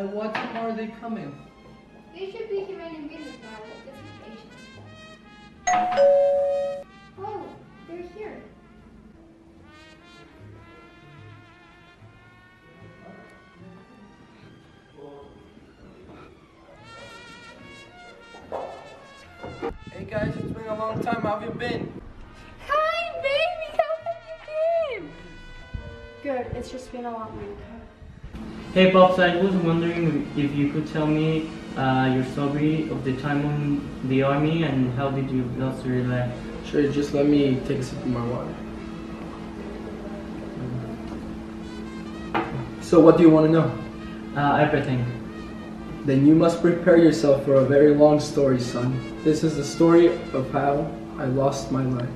And what time are they coming? They should be here any minute now. Just be patient. Oh, they're here. Hey guys, it's been a long time. How have you been? Hi, baby. How have you been? Good. It's just been a long week. Hey Pops, I was wondering if you could tell me your story of the time on the army and how did you lost your leg? Sure, just let me take a sip of my water. So what do you want to know? Everything. Then you must prepare yourself for a very long story, son. This is the story of how I lost my leg.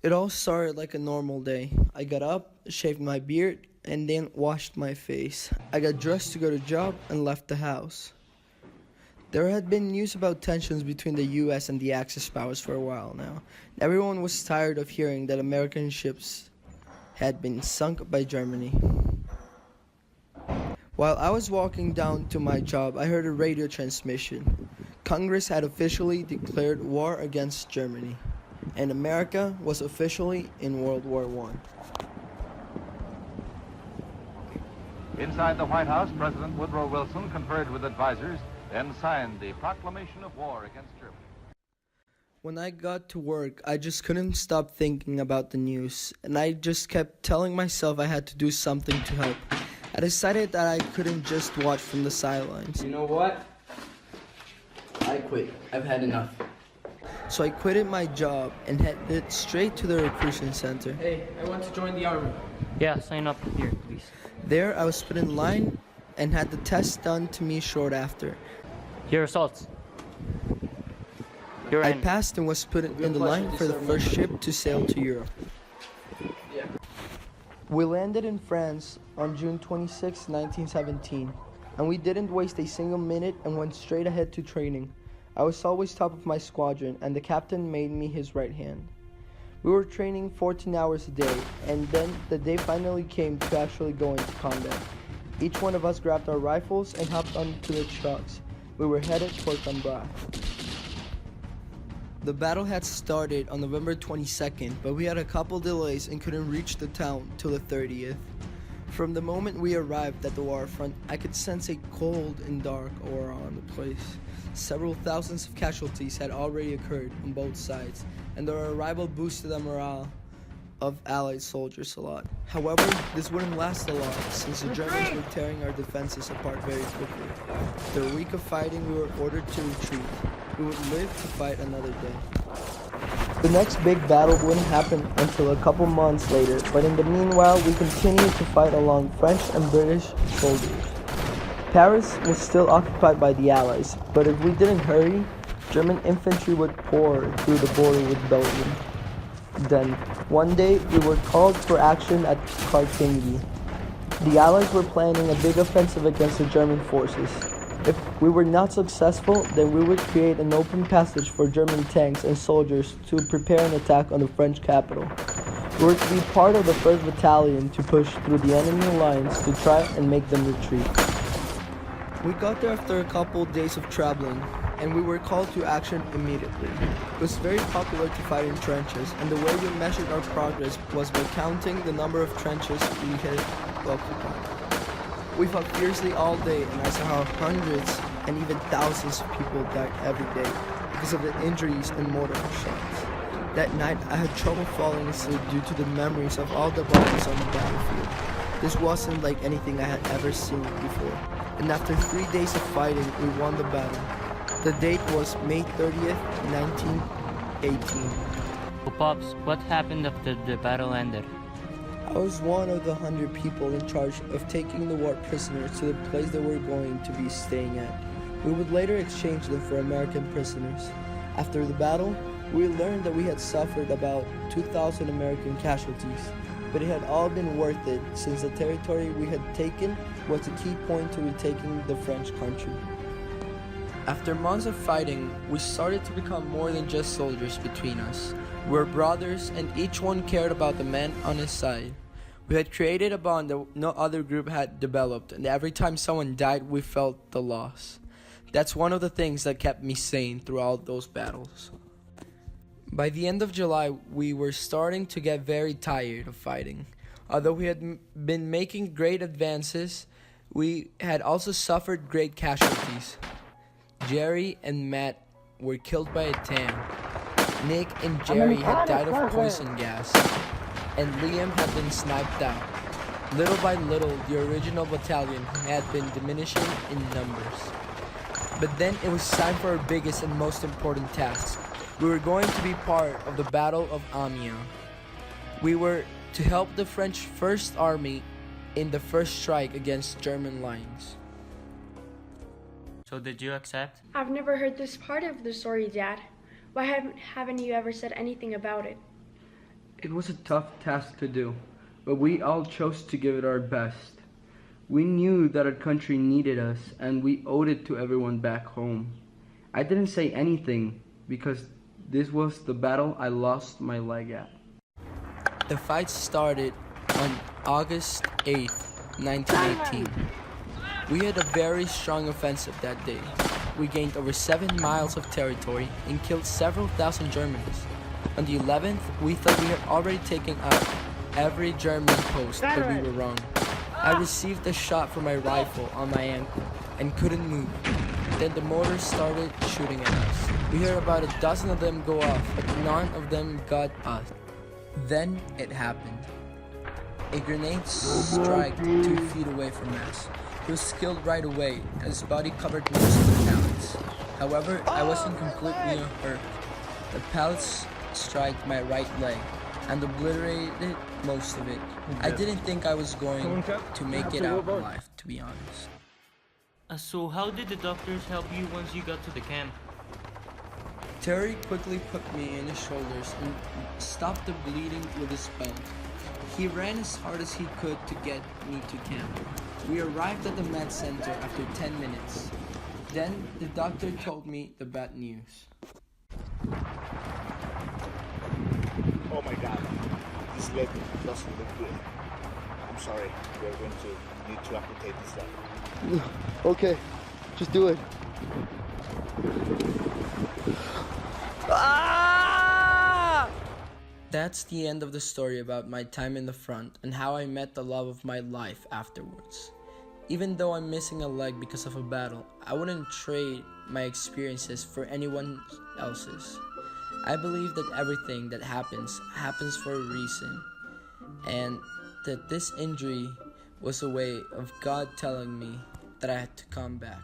It all started like a normal day. I got up, shaved my beard, and then washed my face. I got dressed to go to job and left the house. There had been news about tensions between the US and the Axis powers for a while now. Everyone was tired of hearing that American ships had been sunk by Germany. While I was walking down to my job, I heard a radio transmission. Congress had officially declared war against Germany, and America was officially in World War I. Inside the White House, President Woodrow Wilson conferred with advisors, then signed the proclamation of war against Germany. When I got to work, I just couldn't stop thinking about the news, and I just kept telling myself I had to do something to help. I decided that I couldn't just watch from the sidelines. You know what? I quit. I've had enough. So I quitted my job and headed straight to the recruitment center. Hey, I want to join the army. Yeah, sign up here, please. There, I was put in line and had the test done to me short after. Your results. You're I in. passed and was put in the line for the first ship to sail to Europe. Yeah. We landed in France on June 26, 1917, and we didn't waste a single minute and went straight ahead to training. I was always top of my squadron, and the captain made me his right hand. We were training 14 hours a day, and then the day finally came to actually go into combat. Each one of us grabbed our rifles and hopped onto the trucks. We were headed for Cambrai. The battle had started on November 22nd, but we had a couple delays and couldn't reach the town till the 30th. From the moment we arrived at the waterfront, I could sense a cold and dark aura on the place. Several thousands of casualties had already occurred on both sides, and their arrival boosted the morale of Allied soldiers a lot. However, this wouldn't last a lot, since the Germans were tearing our defenses apart very quickly. After a week of fighting, we were ordered to retreat. We would live to fight another day. The next big battle wouldn't happen until a couple months later, but in the meanwhile, we continued to fight along French and British soldiers. Paris was still occupied by the Allies, but if we didn't hurry, German infantry would pour through the border with Belgium. Then, one day, we were called for action at Cartigny. The Allies were planning a big offensive against the German forces. If we were not successful, then we would create an open passage for German tanks and soldiers to prepare an attack on the French capital. We were to be part of the 1st Battalion to push through the enemy lines to try and make them retreat. We got there after a couple days of traveling, and we were called to action immediately. It was very popular to fight in trenches, and the way we measured our progress was by counting the number of trenches we had occupied. We fought fiercely all day, and I saw how hundreds and even thousands of people died every day because of the injuries and mortar shots. That night, I had trouble falling asleep due to the memories of all the bodies on the battlefield. This wasn't like anything I had ever seen before, and after 3 days of fighting, we won the battle. The date was May 30th, 1918. Oh, Pops, what happened after the battle ended? I was one of the 100 people in charge of taking the war prisoners to the place they were going to be staying at. We would later exchange them for American prisoners. After the battle, we learned that we had suffered about 2,000 American casualties, but it had all been worth it since the territory we had taken was the key point to retaking the French country. After months of fighting, we started to become more than just soldiers between us. We were brothers, and each one cared about the man on his side. We had created a bond that no other group had developed, and every time someone died, we felt the loss. That's one of the things that kept me sane throughout those battles. By the end of July, we were starting to get very tired of fighting. Although we had been making great advances, we had also suffered great casualties. Jerry and Matt were killed by a tank. Nick and Jerry had died of poison gas, and Liam had been sniped out. Little by little, the original battalion had been diminishing in numbers. But then it was time for our biggest and most important task. We were going to be part of the Battle of Amiens. We were to help the French First Army in the first strike against German lines. So did you accept? I've never heard this part of the story, Dad. Why haven't you ever said anything about it? It was a tough task to do, but we all chose to give it our best. We knew that our country needed us, and we owed it to everyone back home. I didn't say anything because this was the battle I lost my leg at. The fight started on August 8th, 1918. We had a very strong offensive that day. We gained over 7 miles of territory and killed several thousand Germans. On the 11th, we thought we had already taken out every German post, but we were wrong. I received a shot from my rifle on my ankle and couldn't move. Then the mortars started shooting at us. We heard about a dozen of them go off, but none of them got us. Then it happened. A grenade struck 2 feet away from us. He was killed right away, and his body covered most of the pallets. However, I wasn't completely unhurt. The pallets struck my right leg and obliterated most of it. I didn't think I was going to make it out alive, to be honest. So how did the doctors help you once you got to the camp? Terry quickly put me in his shoulders and stopped the bleeding with his belt. He ran as hard as he could to get me to camp. We arrived at the med center after 10 minutes. Then the doctor told me the bad news. Oh my God, this leg doesn't look good. I'm sorry, we're going to need to amputate this leg. Okay, just do it. That's the end of the story about my time in the front and how I met the love of my life afterwards. Even though I'm missing a leg because of a battle, I wouldn't trade my experiences for anyone else's. I believe that everything that happens for a reason, and that this injury was a way of God telling me that I had to come back.